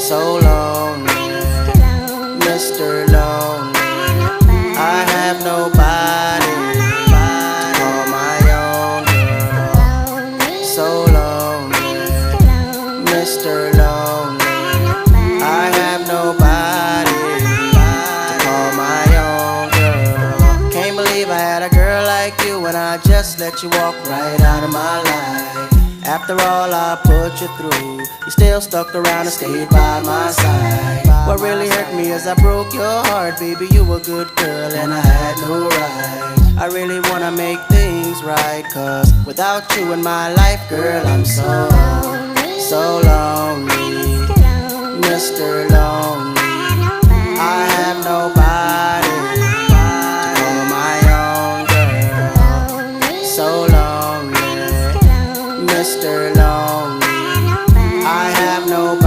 So lonely, Mr. Lonely. I have nobody to call my own girl. So lonely, Mr. Lonely. I have nobody to call my own girl. Can't believe I had a girl like you when I just let you walk right out of my life. After all I put you through, you still stuck around and stayed by my side. What really hurt me is I broke your heart, baby. You were a good girl and I had no right. I really wanna make things right, cause without you in my life, girl, I'm so lonely.